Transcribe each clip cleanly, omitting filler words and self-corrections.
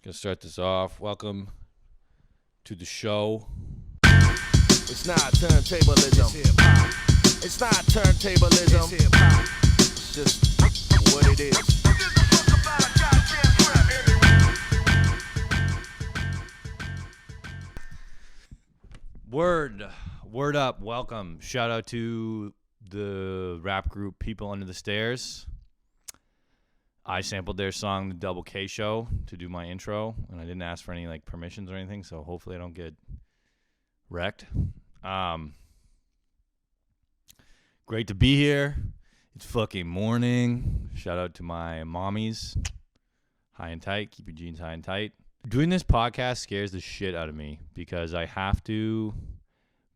Gonna start this off. Welcome to the show. It's not turntablism. It's hip-hop. It's not turntablism. It's hip-hop. It's just what it is. Word up. Welcome. Shout out to the rap group People Under the Stairs. I sampled their song, The Double K Show, to do my intro, and I didn't ask for any permissions or anything, so hopefully I don't get wrecked. Great to be here. It's fucking morning. Shout out to my mommies. High and tight. Keep your jeans high and tight. Doing this podcast scares the shit out of me because I have to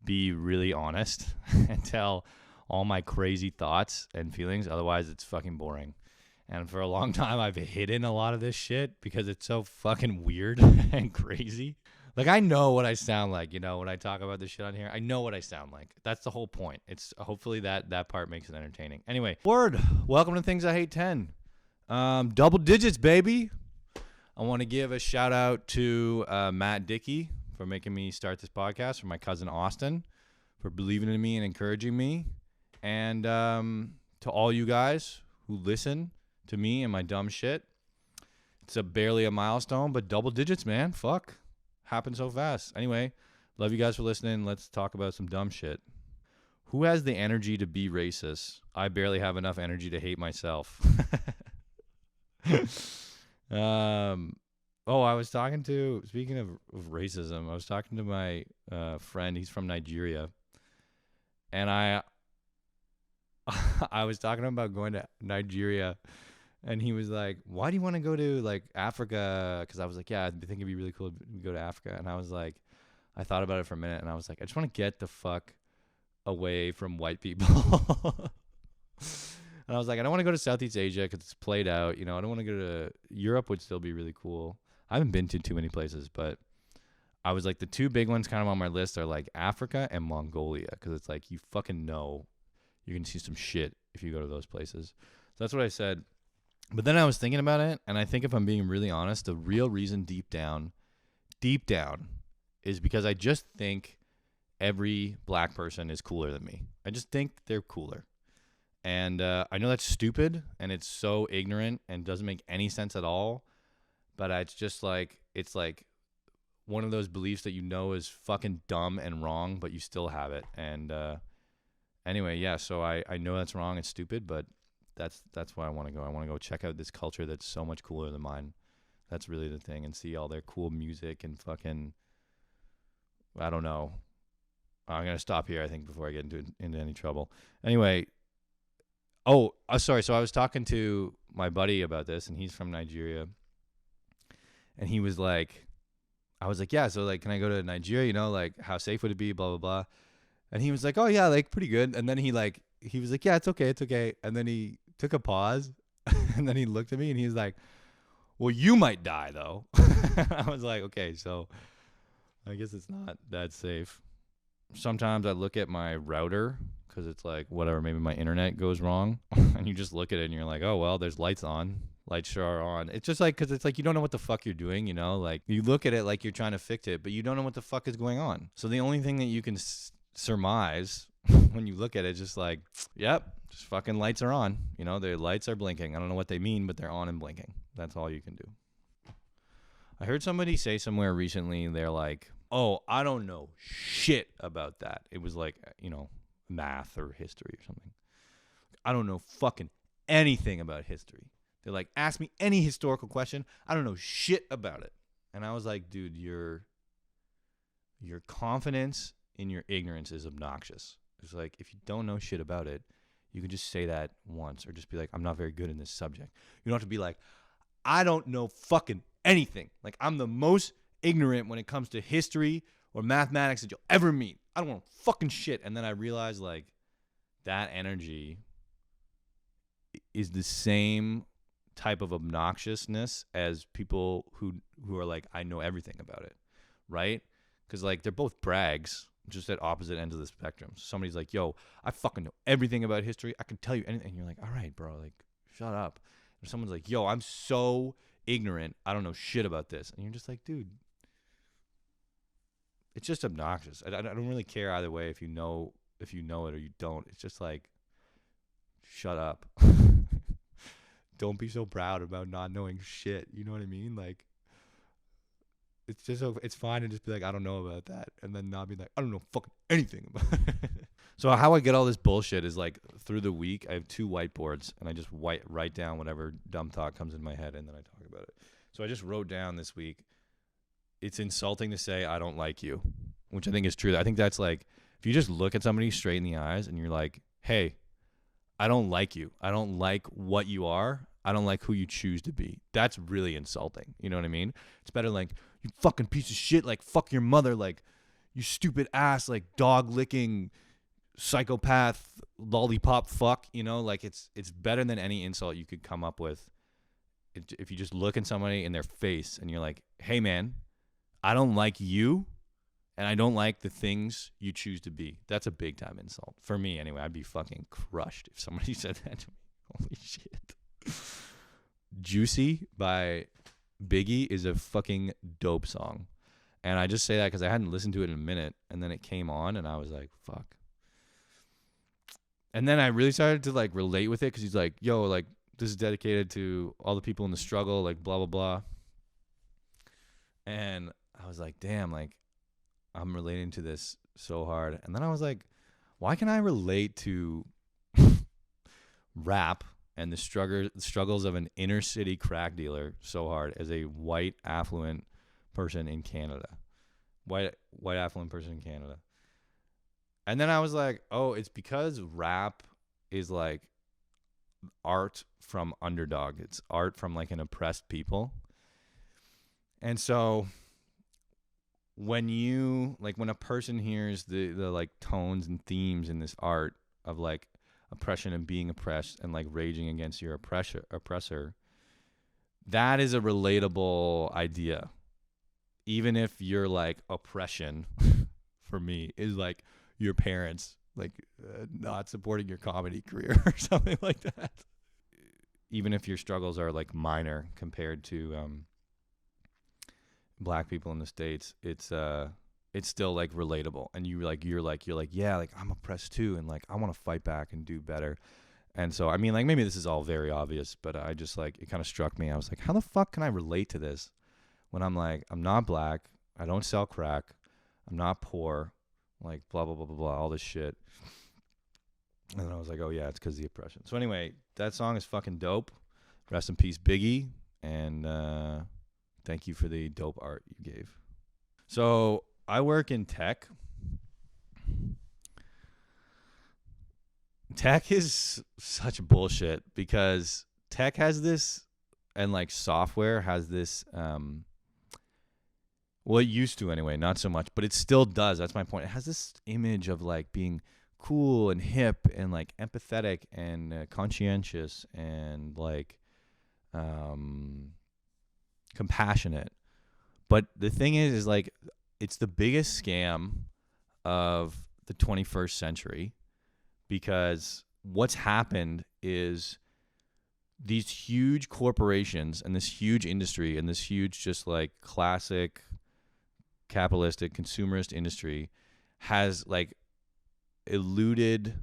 be really honest and tell all my crazy thoughts and feelings. Otherwise, it's fucking boring. And for a long time, I've hidden a lot of this shit because it's so fucking weird and crazy. I know what I sound like, when I talk about this shit on here. I know what I sound like. That's the whole point. It's hopefully that part makes it entertaining. Anyway, welcome to Things I Hate 10. Double digits, baby. I want to give a shout out to Matt Dickey for making me start this podcast, for my cousin Austin for believing in me and encouraging me, and to all you guys who listen to me and my dumb shit. It's barely a milestone, but double digits, man. Fuck. Happened so fast. Anyway, love you guys for listening. Let's talk about some dumb shit. Who has the energy to be racist? I barely have enough energy to hate myself. I was talking to, speaking of racism, I was talking to my friend. He's from Nigeria. And I was talking about going to Nigeria. And he was like, why do you want to go to Africa? Because I was like, yeah, I think it'd be really cool to go to Africa. And I was like, I thought about it for a minute. And I was like, I just want to get the fuck away from white people. And I was like, I don't want to go to Southeast Asia because it's played out. I don't want to go to Europe. Would still be really cool. I haven't been to too many places, but I was like, the two big ones kind of on my list are Africa and Mongolia. Because it's you fucking know you're going to see some shit if you go to those places. So that's what I said. But then I was thinking about it, and I think if I'm being really honest, the real reason deep down, is because I just think every black person is cooler than me. I just think they're cooler. And I know that's stupid, and it's so ignorant, and doesn't make any sense at all. But it's just it's one of those beliefs that is fucking dumb and wrong, but you still have it. And anyway, yeah, so I know that's wrong and stupid, but that's why I want to go. I want to go check out this culture that's so much cooler than mine. That's really the thing, and see all their cool music and fucking, I don't know. I'm going to stop here, I think, before I get into any trouble. Anyway, sorry. So I was talking to my buddy about this, and he's from Nigeria. And he was like, I was like, yeah, so can I go to Nigeria? How safe would it be? Blah, blah, blah. And he was like, oh, yeah, pretty good. And then he was like, yeah, it's okay. And then he took a pause, and then he looked at me, and he was like, well, you might die, though. I was like, okay, so I guess it's not that safe. Sometimes I look at my router because it's whatever, maybe my internet goes wrong, and you just look at it, and you're like, oh, well, there's lights on. Lights sure are on. It's just because it's you don't know what the fuck you're doing, you look at it you're trying to fix it, but you don't know what the fuck is going on. So the only thing that you can surmise when you look at it, just yep, just fucking lights are on. The lights are blinking. I don't know what they mean, but they're on and blinking. That's all you can do. I heard somebody say somewhere recently, they're like, oh, I don't know shit about that. It was math or history or something. I don't know fucking anything about history. They're like, ask me any historical question. I don't know shit about it. And I was like, dude, your confidence in your ignorance is obnoxious. It's if you don't know shit about it, you can just say that once, or just be like, I'm not very good in this subject. You don't have to be like, I don't know fucking anything. I'm the most ignorant when it comes to history or mathematics that you'll ever meet. I don't know fucking shit. And then I realized that energy is the same type of obnoxiousness as people who are I know everything about it, right? Because they're both brags, just at opposite ends of the spectrum. So somebody's like, yo, I fucking know everything about history. I can tell you anything. And you're like, all right, bro, shut up. Or someone's like, yo, I'm so ignorant. I don't know shit about this. And you're just like, dude, it's just obnoxious. I don't really care either way if you know it or you don't. It's just like, shut up. Don't be so proud about not knowing shit. You know what I mean? Like, it's fine to just be like, I don't know about that, and then not be like, I don't know fucking anything about it. So how I get all this bullshit is like through the week, I have 2 whiteboards, and I just write down whatever dumb thought comes in my head, and then I talk about it. So I just wrote down this week, it's insulting to say I don't like you, which I think is true. I think that's like, if you just look at somebody straight in the eyes and you're like, hey, I don't like you. I don't like what you are. I don't like who you choose to be. That's really insulting. You know what I mean? It's better like, you fucking piece of shit, like fuck your mother, like you stupid ass, like dog licking psychopath lollipop fuck, you know, like it's better than any insult you could come up with. If you just look at somebody in their face and you're like, hey man, I don't like you and I don't like the things you choose to be. That's a big time insult. For me anyway, I'd be fucking crushed if somebody said that to me. Holy shit. Juicy by Biggie is a fucking dope song. And I just say that because I hadn't listened to it in a minute, and then it came on, and I was like, fuck. And then I really started to like relate with it because he's like, yo, like this is dedicated to all the people in the struggle, like blah, blah, blah. And I was like, damn, like I'm relating to this so hard. And then I was like, why can I relate to rap and the struggles of an inner city crack dealer so hard as a white affluent person in Canada? White affluent person in Canada. And then I was like, oh, it's because rap is like art from underdog. It's art from like an oppressed people. And so when a person hears the like tones and themes in this art of like oppression and being oppressed and like raging against your oppressor, that is a relatable idea. Even if your like oppression for me is like your parents like not supporting your comedy career or something like that. Even if your struggles are like minor compared to black people in the States, it's still like relatable. And you're like, yeah, like I'm oppressed too, and like I want to fight back and do better. And so I mean, like maybe this is all very obvious, but I just like, it kind of struck me. I was like, how the fuck can I relate to this when I'm like, I'm not black, I don't sell crack, I'm not poor, like blah blah blah blah blah, all this shit. And then I was like, oh yeah, it's because of the oppression. So anyway, that song is fucking dope. Rest in peace, Biggie, and thank you for the dope art you gave. So I work in tech. Tech is such bullshit because tech has this, and like software has this, well, it used to anyway, not so much, but it still does. That's my point. It has this image of like being cool and hip and like empathetic and conscientious and like compassionate. But the thing is like, it's the biggest scam of the 21st century, because what's happened is these huge corporations and this huge industry and this huge just like classic capitalistic consumerist industry has like eluded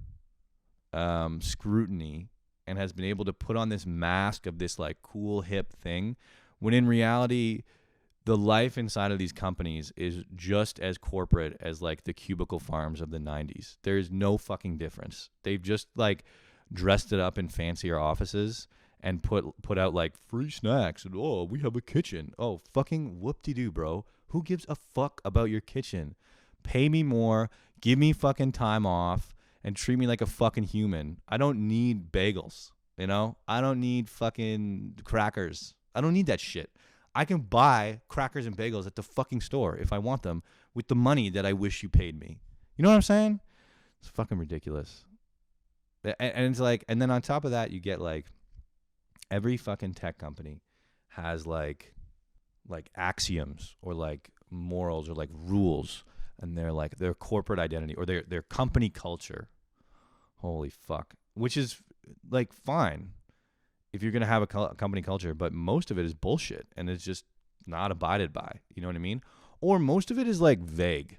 scrutiny and has been able to put on this mask of this like cool hip thing, when in reality the life inside of these companies is just as corporate as like the cubicle farms of the 90s. There's no fucking difference. They've just like dressed it up in fancier offices and put out like free snacks and, oh, we have a kitchen. Oh, fucking whoop-de-doo, bro. Who gives a fuck about your kitchen? Pay me more, give me fucking time off, and treat me like a fucking human. I don't need bagels, you know? I don't need fucking crackers. I don't need that shit. I can buy crackers and bagels at the fucking store if I want them with the money that I wish you paid me. You know what I'm saying? It's fucking ridiculous. And it's like, and then on top of that, you get like every fucking tech company has like axioms or like morals or like rules, and they're like their corporate identity or their company culture. Holy fuck. Which is like fine. if you're going to have a company culture, but most of it is bullshit and it's just not abided by. You know what I mean? Or most of it is like vague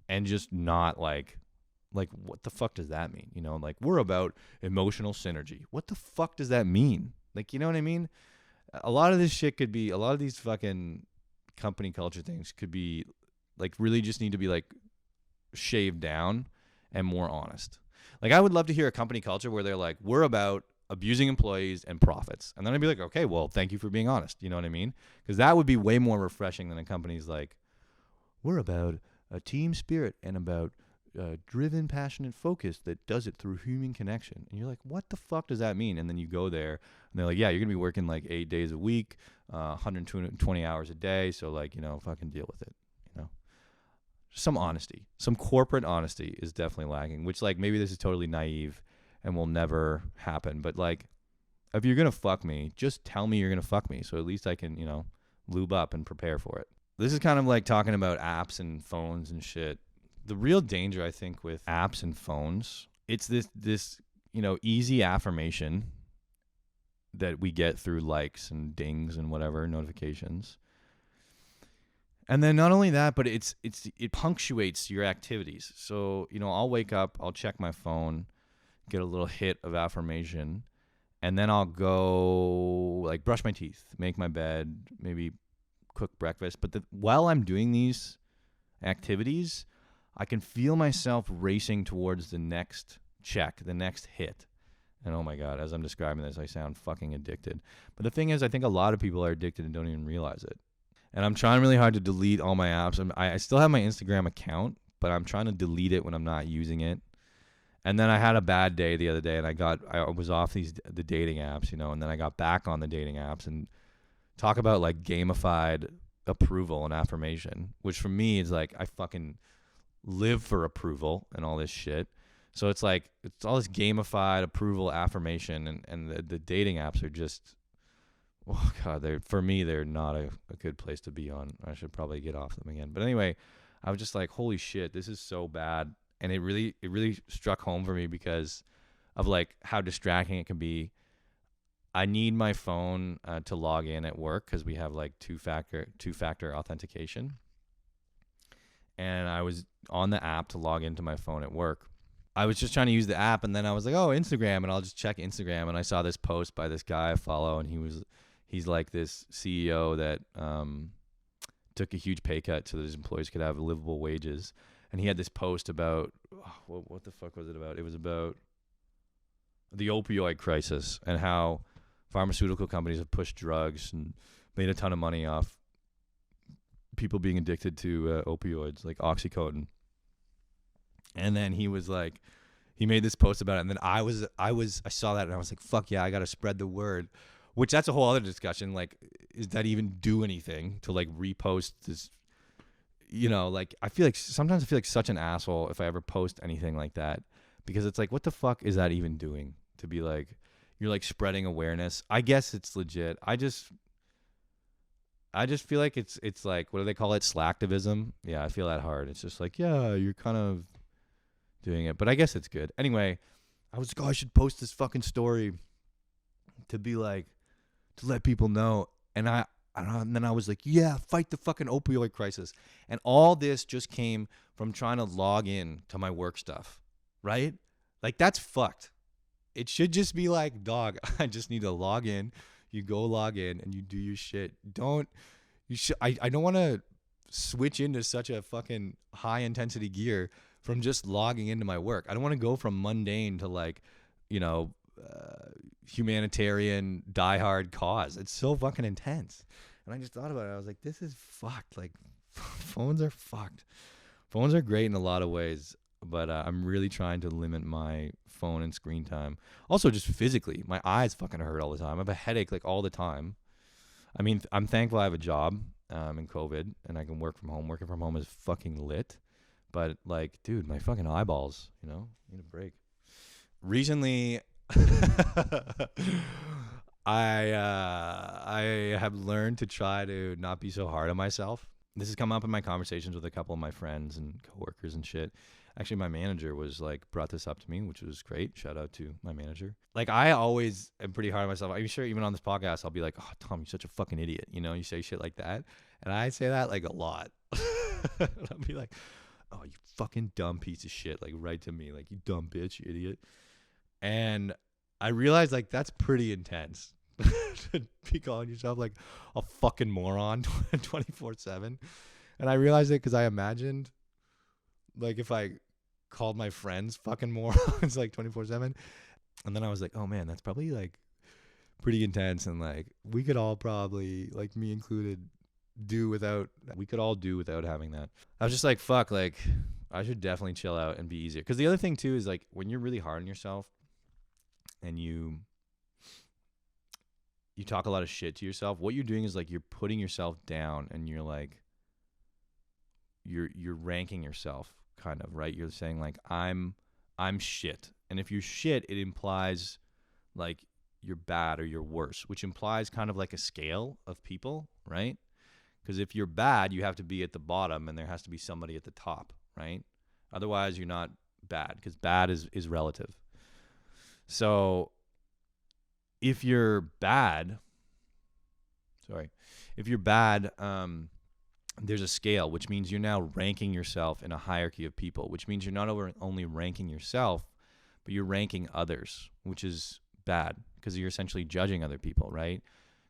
and just not like what the fuck does that mean? You know, like we're about emotional synergy. What the fuck does that mean? Like, you know what I mean? A lot of this shit could be, a lot of these fucking company culture things could be like really just need to be like shaved down and more honest. Like I would love to hear a company culture where they're like, we're about abusing employees and profits. And then I'd be like, okay, well, thank you for being honest. You know what I mean? Because that would be way more refreshing than a company's like, we're about a team spirit and about driven, passionate focus that does it through human connection. And you're like, what the fuck does that mean? And then you go there and they're like, yeah, you're going to be working like 8 days a week, 120 hours a day. So like, you know, fucking deal with it. You know, some honesty, some corporate honesty is definitely lacking, which like maybe this is totally naive and will never happen. But like, if you're going to fuck me, just tell me you're going to fuck me. So at least I can, you know, lube up and prepare for it. This is kind of like talking about apps and phones and shit. The real danger, I think, with apps and phones, it's this you know, easy affirmation that we get through likes and dings and whatever notifications. And then not only that, but it punctuates your activities. So, you know, I'll wake up, I'll check my phone, get a little hit of affirmation, and then I'll go like brush my teeth, make my bed, maybe cook breakfast. But while I'm doing these activities, I can feel myself racing towards the next check, the next hit. And oh my God, as I'm describing this, I sound fucking addicted. But the thing is, I think a lot of people are addicted and don't even realize it. And I'm trying really hard to delete all my apps. I still have my Instagram account, but I'm trying to delete it when I'm not using it. And then I had a bad day the other day, and I was off the dating apps, you know, and then I got back on the dating apps and talk about like gamified approval and affirmation, which for me is like I fucking live for approval and all this shit. So it's like it's all this gamified approval affirmation, and the dating apps are just, oh God, they're not a good place to be on. I should probably get off them again. But anyway, I was just like, holy shit, this is so bad. And it really struck home for me because of like how distracting it can be. I need my phone to log in at work because we have like two-factor authentication. And I was on the app to log into my phone at work. I was just trying to use the app, and then I was like, oh, Instagram, and I'll just check Instagram. And I saw this post by this guy I follow, and he's like this CEO that took a huge pay cut so that his employees could have livable wages. And he had this post about, what the fuck was it about? It was about the opioid crisis and how pharmaceutical companies have pushed drugs and made a ton of money off people being addicted to opioids like Oxycontin. And then he was like, he made this post about it. And then I saw that and I was like, fuck yeah, I got to spread the word, which that's a whole other discussion. Like, is that even do anything to like repost this? You know, like sometimes I feel like such an asshole if I ever post anything like that, because it's like, what the fuck is that even doing to be like, you're like spreading awareness. I guess it's legit. I just feel like it's like, what do they call it? Slacktivism. Yeah, I feel that hard. It's just like, yeah, you're kind of doing it, but I guess it's good. Anyway, I was like, oh, I should post this fucking story to be like, to let people know. And and then I was like, yeah, fight the fucking opioid crisis. And all this just came from trying to log in to my work stuff, right? Like, that's fucked. It should just be like, dog, I just need to log in. You go log in and you do your shit. I don't want to switch into such a fucking high intensity gear from just logging into my work. I don't want to go from mundane to like, you know, humanitarian diehard cause. It's so fucking intense. And I just thought about it. I was like, this is fucked. Like, phones are fucked. Phones are great in a lot of ways, but I'm really trying to limit my phone and screen time. Also, just physically, my eyes fucking hurt all the time. I have a headache like all the time. I mean, I'm thankful I have a job in COVID and I can work from home. Working from home is fucking lit. But like, dude, my fucking eyeballs, you know, need a break. Recently, I have learned to try to not be so hard on myself. this has come up in my conversations with a couple of my friends and coworkers and shit. Actually, my manager was like, brought this up to me, which was great. Shout out to my manager. Like, I always am pretty hard on myself. I'm sure even on this podcast, I'll be like, oh, Tom, you're such a fucking idiot. You know, you say shit like that. And I say that like a lot. I'll be like, oh, you fucking dumb piece of shit. Like, right to me, like, you dumb bitch, you idiot. And I realized, like, that's pretty intense. To be calling yourself like a fucking moron 24/7. And I realized it because I imagined, like, if I called my friends fucking morons like 24/7. And then I was like, oh man, that's probably like pretty intense. And like, we could all probably, like me included, we could all do without having that. I was just like, fuck, like, I should definitely chill out and be easier. Because the other thing too is, like, when you're really hard on yourself and you talk a lot of shit to yourself, what you're doing is, like, you're putting yourself down, and you're like, you're ranking yourself, kind of, right? You're saying, like, I'm shit. And if you're shit, it implies like you're bad or you're worse, which implies kind of like a scale of people, right? Because if you're bad, you have to be at the bottom, and there has to be somebody at the top, right? Otherwise, you're not bad, because bad is relative. So if you're bad, there's a scale, which means you're now ranking yourself in a hierarchy of people, which means you're not only ranking yourself, but you're ranking others, which is bad, because you're essentially judging other people, right?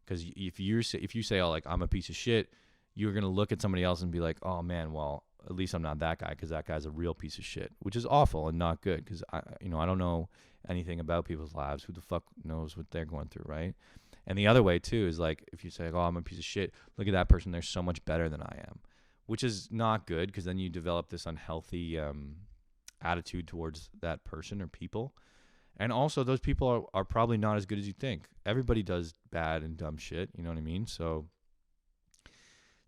Because if you say, oh, like, I'm a piece of shit, you're going to look at somebody else and be like, oh man, well, at least I'm not that guy, because that guy's a real piece of shit, which is awful and not good, because I don't know anything about people's lives. Who the fuck knows what they're going through, right? And the other way too is, like, if you say, oh, I'm a piece of shit, look at that person, they're so much better than I am, which is not good, because then you develop this unhealthy attitude towards that person or people. And also, those people are probably not as good as you think. Everybody does bad and dumb shit, you know what I mean? So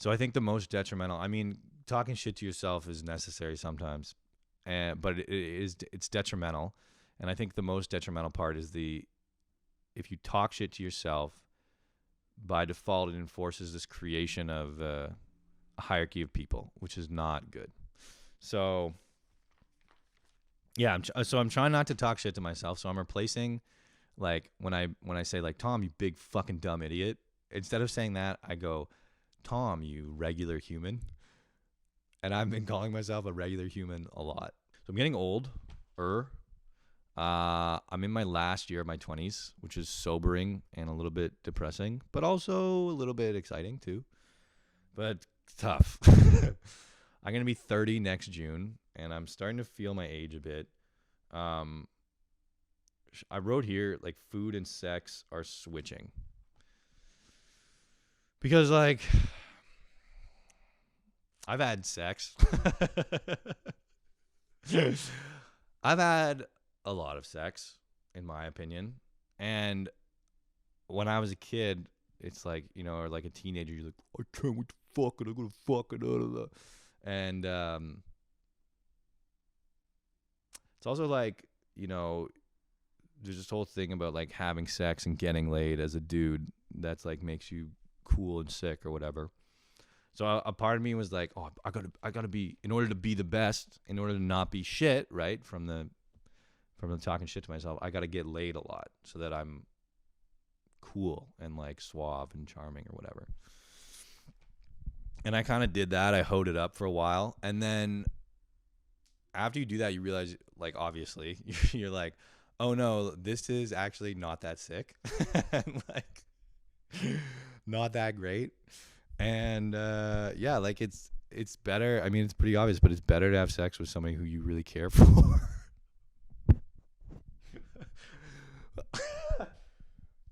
I think the most detrimental, I mean, talking shit to yourself is necessary sometimes, but it's detrimental. And I think the most detrimental part is if you talk shit to yourself, by default, it enforces this creation of a hierarchy of people, which is not good. So yeah, I'm trying not to talk shit to myself. So I'm replacing, like, when I say, like, Tom, you big fucking dumb idiot, instead of saying that, I go, Tom, you regular human. And I've been calling myself a regular human a lot. So I'm getting old. I'm in my last year of my 20s, which is sobering and a little bit depressing, but also a little bit exciting too. But tough. I'm going to be 30 next June, and I'm starting to feel my age a bit. I wrote here, like, food and sex are switching. Because, like, I've had sex. I've had a lot of sex, in my opinion. And when I was a kid, it's like, or like a teenager, you're like, I can't wait to fuck it. I'm going to fuck it. And it's also like, there's this whole thing about, like, having sex and getting laid as a dude that's, like, makes you cool and sick or whatever. So a part of me was like, oh, I gotta be, in order to be the best, in order to not be shit, right, from the talking shit to myself, I gotta get laid a lot so that I'm cool and, like, suave and charming or whatever. And I kind of did that. I hoed it up for a while, and then after you do that, you realize, like, obviously, you're like, oh no, this is actually not that sick, and, like, not that great. And yeah, like, it's better. I mean, it's pretty obvious, but it's better to have sex with somebody who you really care for.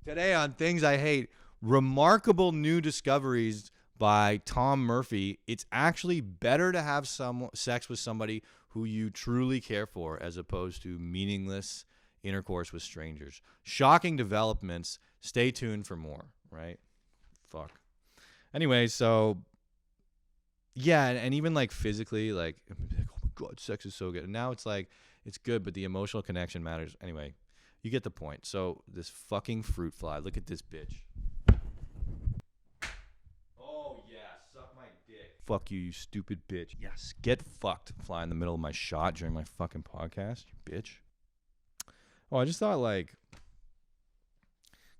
Today on Things I Hate, remarkable new discoveries by Tom Murphy. It's actually better to have sex with somebody who you truly care for, as opposed to meaningless intercourse with strangers. Shocking developments. Stay tuned for more, right? Fuck. Anyway, so yeah, and even, like, physically, like, oh my God, sex is so good. And now it's like, it's good, but the emotional connection matters. Anyway, you get the point. So this fucking fruit fly, look at this bitch. Oh yeah, suck my dick. Fuck you, you stupid bitch. Yes, get fucked. Fly in the middle of my shot during my fucking podcast, you bitch. Oh, I just thought like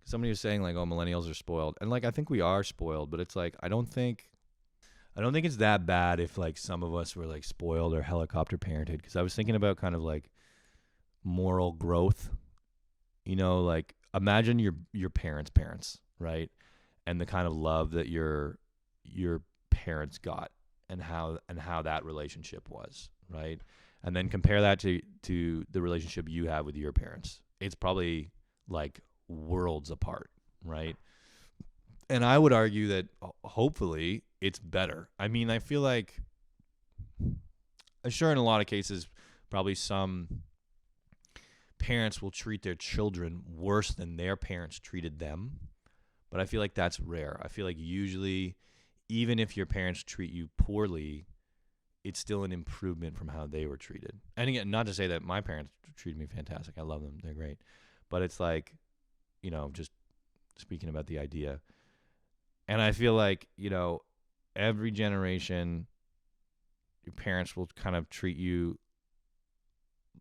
somebody was saying like, oh, millennials are spoiled, and like I think we are spoiled, but it's like I don't think it's that bad if like some of us were like spoiled or helicopter parented. Because I was thinking about kind of like moral growth. You know, like imagine your parents, right? And the kind of love that your parents got, and how that relationship was, right? And then compare that to the relationship you have with your parents. It's probably like worlds apart, right? And I would argue that hopefully it's better. I mean, I feel like, sure, in a lot of cases, probably some parents will treat their children worse than their parents treated them. But I feel like that's rare. I feel like usually, even if your parents treat you poorly, it's still an improvement from how they were treated. And again, not to say that my parents treated me fantastic. I love them. They're great. But it's like, you know, just speaking about the idea. And I feel like, you know, every generation, your parents will kind of treat you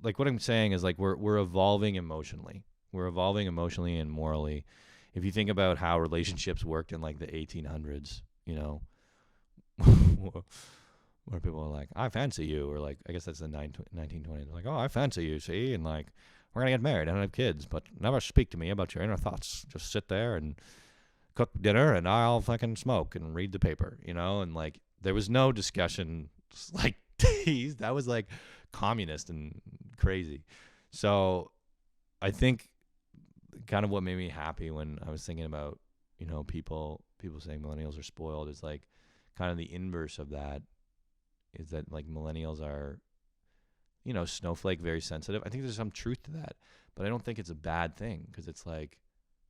like, what I'm saying is like we're evolving emotionally. We're evolving emotionally and morally. If you think about how relationships worked in like the 1800s, you know, where people are like, I fancy you, or like, I guess that's the 1920s. Like, oh, I fancy you, see? And like, we're going to get married and have kids, but never speak to me about your inner thoughts. Just sit there and cook dinner and I'll fucking smoke and read the paper, you know? And like, there was no discussion like these. That was like communist and crazy. So I think kind of what made me happy when I was thinking about, you know, people saying millennials are spoiled is like kind of the inverse of that, is that like millennials are, you know, snowflake, very sensitive. I think there's some truth to that, but I don't think it's a bad thing, because it's like,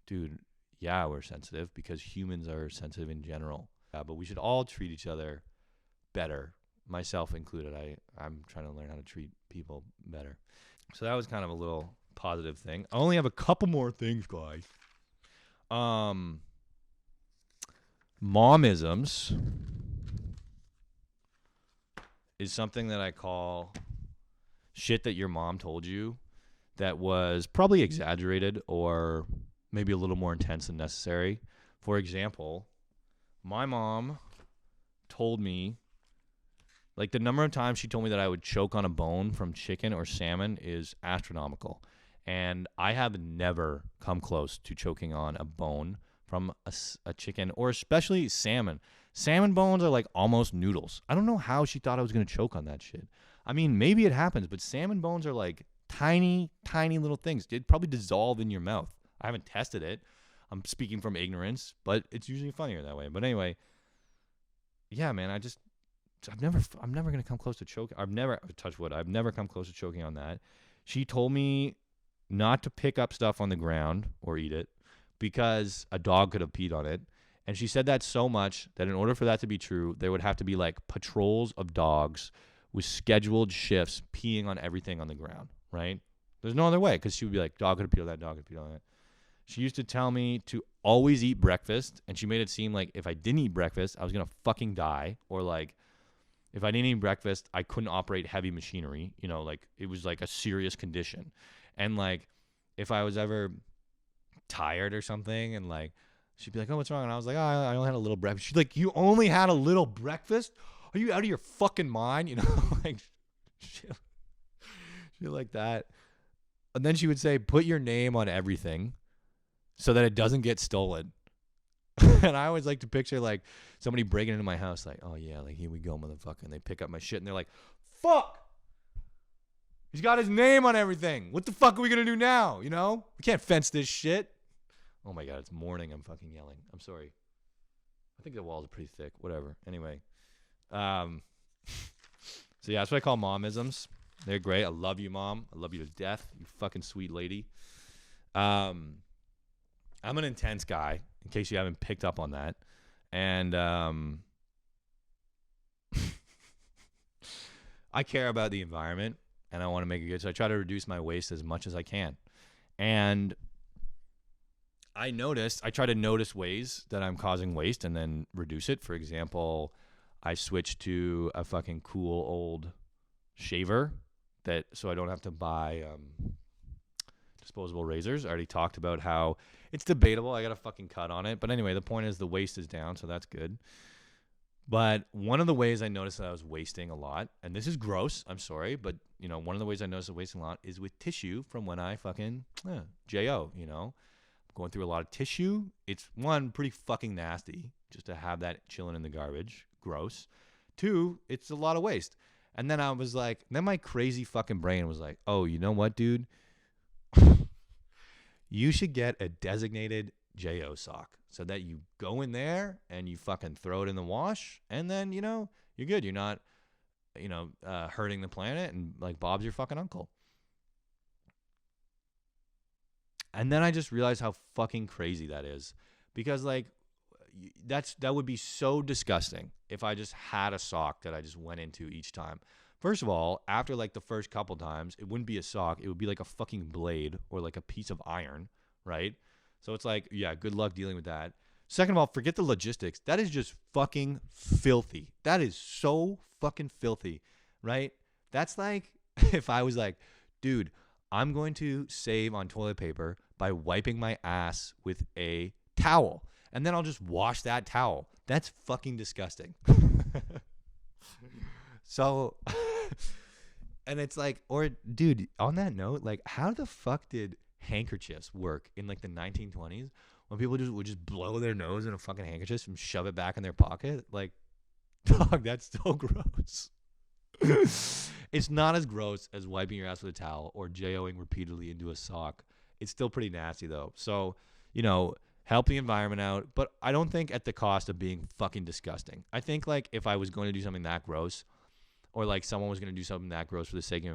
dude, yeah, we're sensitive because humans are sensitive in general. But we should all treat each other better, myself included. I'm trying to learn how to treat people better. So that was kind of a little positive thing. I only have a couple more things, guys. Momisms is something that I call shit that your mom told you that was probably exaggerated or maybe a little more intense than necessary. For example, my mom told me, like, the number of times she told me that I would choke on a bone from chicken or salmon is astronomical. And I have never come close to choking on a bone from a chicken, or especially salmon. Salmon bones are like almost noodles. I don't know how she thought I was going to choke on that shit. I mean, maybe it happens, but salmon bones are like tiny, tiny little things. It'd probably dissolve in your mouth. I haven't tested it. I'm speaking from ignorance, but it's usually funnier that way. But anyway, yeah, man, I'm never going to come close to choking. I've never, touch wood, I've never come close to choking on that. She told me not to pick up stuff on the ground or eat it because a dog could have peed on it. And she said that so much that in order for that to be true, there would have to be like patrols of dogs with scheduled shifts peeing on everything on the ground, right? There's no other way, because she would be like, dog could have peed on that, dog could have peed on that. She used to tell me to always eat breakfast, and she made it seem like if I didn't eat breakfast, I was going to fucking die, or like if I didn't eat breakfast, I couldn't operate heavy machinery, you know, like it was like a serious condition. And like if I was ever tired or something, and like she'd be like, oh, what's wrong? And I was like, oh, I only had a little breakfast. She's like, you only had a little breakfast? Are you out of your fucking mind? You know, like shit like that. And then she would say, put your name on everything so that it doesn't get stolen. And I always like to picture like somebody breaking into my house, like, oh yeah, like here we go, motherfucker. And they pick up my shit and they're like, fuck, he's got his name on everything. What the fuck are we gonna do now? You know, we can't fence this shit. Oh my god, it's morning. I'm fucking yelling. I'm sorry. I think the walls are pretty thick. Whatever. Anyway, so yeah, that's what I call momisms. They're great. I love you, mom. I love you to death. You fucking sweet lady. I'm an intense guy, in case you haven't picked up on that. And I care about the environment, and I want to make it good. So I try to reduce my waste as much as I can. And I try to notice ways that I'm causing waste and then reduce it. For example, I switched to a fucking cool old shaver so I don't have to buy disposable razors. I already talked about how it's debatable. I got a fucking cut on it. But anyway, the point is the waste is down, so that's good. But one of the ways I noticed that I was wasting a lot, and this is gross, I'm sorry, but one of the ways I noticed I was wasting a lot is with tissue from when I fucking J.O., going through a lot of tissue. It's one, pretty fucking nasty just to have that chilling in the garbage. Gross. Two, it's a lot of waste. And then I was like, then my crazy fucking brain was like, oh, you know what, dude? You should get a designated J.O. sock so that you go in there and you fucking throw it in the wash, and then, you're good. You're not, hurting the planet, and like Bob's your fucking uncle. And then I just realized how fucking crazy that is, because like that would be so disgusting if I just had a sock that I just went into each time. First of all, after like the first couple times, it wouldn't be a sock. It would be like a fucking blade or like a piece of iron, right? So it's like, yeah, good luck dealing with that. Second of all, forget the logistics. That is just fucking filthy. That is so fucking filthy, right? That's like if I was like, dude, I'm going to save on toilet paper by wiping my ass with a towel, and then I'll just wash that towel. That's fucking disgusting. So, and it's like, or dude, on that note, like, how the fuck did handkerchiefs work in like the 1920s when people would just blow their nose in a fucking handkerchief and shove it back in their pocket? Like, dog, that's so gross. It's not as gross as wiping your ass with a towel or J-O-ing repeatedly into a sock. It's still pretty nasty though. So, help the environment out, but I don't think at the cost of being fucking disgusting. I think like if I was going to do something that gross, or like someone was going to do something that gross for the sake of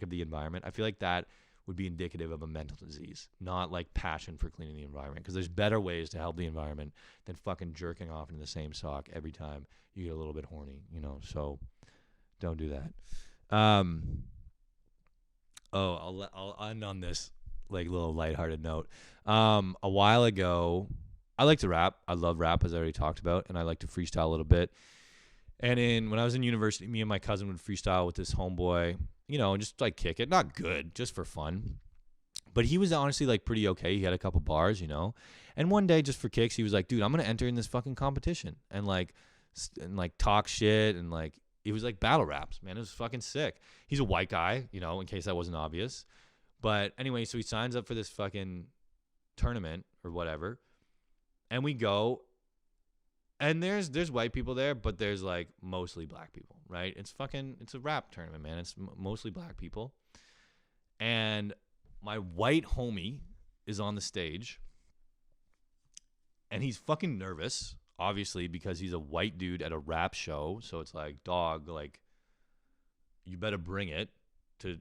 the environment, I feel like that would be indicative of a mental disease, not like passion for cleaning the environment. Because there's better ways to help the environment than fucking jerking off into the same sock every time you get a little bit horny, So don't do that. I'll end on this like little lighthearted note. A while ago, I like to rap. I love rap, as I already talked about, and I like to freestyle a little bit. And when I was in university, me and my cousin would freestyle with this homeboy, just like kick it. Not good, just for fun. But he was honestly like pretty okay. He had a couple bars, And one day, just for kicks, he was like, dude, I'm going to enter in this fucking competition and talk shit. And like, it was like battle raps, man. It was fucking sick. He's a white guy, in case that wasn't obvious. But anyway, so he signs up for this fucking tournament or whatever. And we go. And there's white people there, but there's like mostly black people, right? It's a rap tournament, man. It's mostly black people. And my white homie is on the stage, and he's fucking nervous, obviously, because he's a white dude at a rap show. So it's like, dog, like, you better bring it to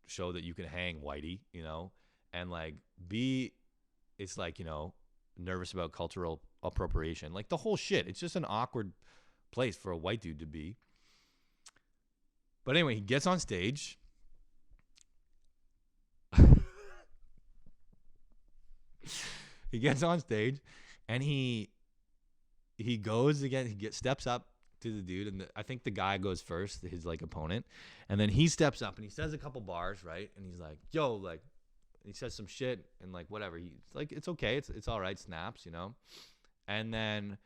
show that you can hang, whitey, and like it's like, nervous about cultural appropriation, like the whole shit. It's just an awkward place for a white dude to be. But anyway, he gets on stage. He gets on stage, and he goes again. Steps up to the dude, and I think the guy goes first, his like opponent, and then he steps up and he says a couple bars, right? And he's like, "Yo, like." He says some shit and like whatever. He's like, it's okay, it's all right, snaps, And then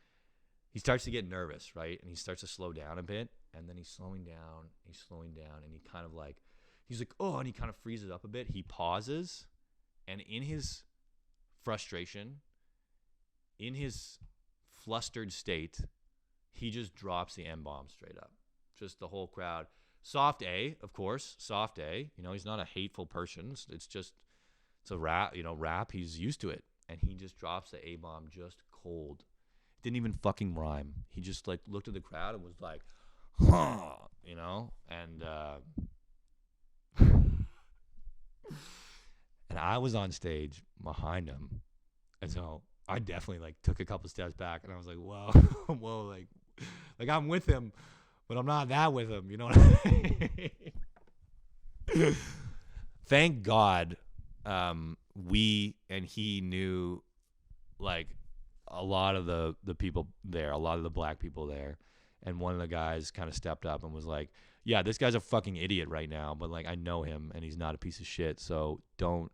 he starts to get nervous, right? And he starts to slow down a bit, and then he's slowing down, and he kind of like, he's like, oh, and he kind of freezes up a bit. He pauses, and in his frustration, in his flustered state, he just drops the M-bomb straight up. Just the whole crowd. Soft A, of course, soft A. He's not a hateful person. It's just, it's a rap, rap. He's used to it. And he just drops the A-bomb just cold. It didn't even fucking rhyme. He just like looked at the crowd and was like, huh, and and I was on stage behind him. And so I definitely like took a couple steps back, and I was like, whoa, whoa, like I'm with him, but I'm not that with him. You know what I mean? Thank God. We and he knew like a lot of the people there, a lot of the black people there, And one of the guys kind of stepped up and was like, yeah, this guy's a fucking idiot right now, but like I know him and he's not a piece of shit, so don't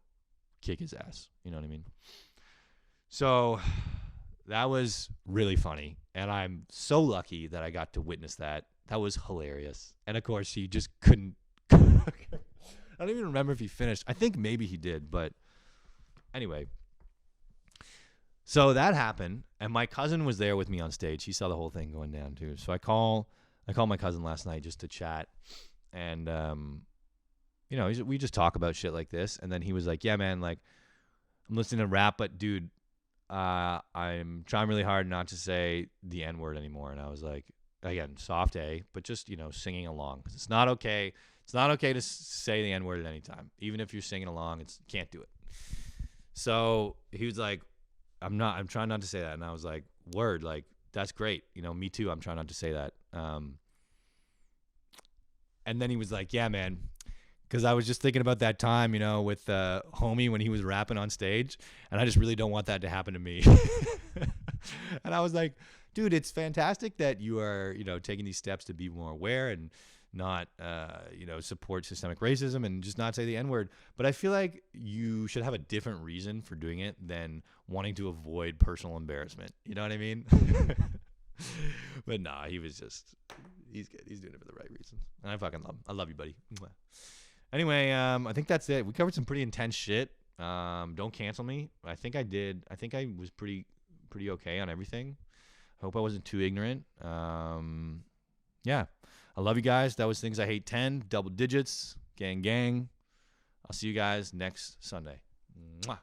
kick his ass. You know what I mean? So that was really funny, and I'm so lucky that I got to witness that. That was hilarious. And of course, he just couldn't. I don't even remember if he finished. I think maybe he did, but anyway. So that happened, and my cousin was there with me on stage. He saw the whole thing going down too. So I call my cousin last night just to chat, and we just talk about shit like this. And then he was like, "Yeah, man, like I'm listening to rap, but dude, I'm trying really hard not to say the N-word anymore." And I was like, again, soft A, but just singing along, because it's not okay. It's not okay to say the N-word at any time, even if you're singing along. You can't do it. So he was like, I'm trying not to say that. And I was like, word, like, that's great. Me too. I'm trying not to say that. And then he was like, yeah, man. Because I was just thinking about that time, with Homie when he was rapping on stage. And I just really don't want that to happen to me. And I was like, dude, it's fantastic that you are, taking these steps to be more aware and not, support systemic racism and just not say the N-word. But I feel like you should have a different reason for doing it than wanting to avoid personal embarrassment. You know what I mean? But nah, he's good. He's doing it for the right reasons. And I fucking love you, buddy. Anyway, I think that's it. We covered some pretty intense shit. Don't cancel me. I think I did. I think I was pretty okay on everything. Hope I wasn't too ignorant. Yeah. I love you guys. That was Things I Hate 10, double digits, gang. I'll see you guys next Sunday. Mwah.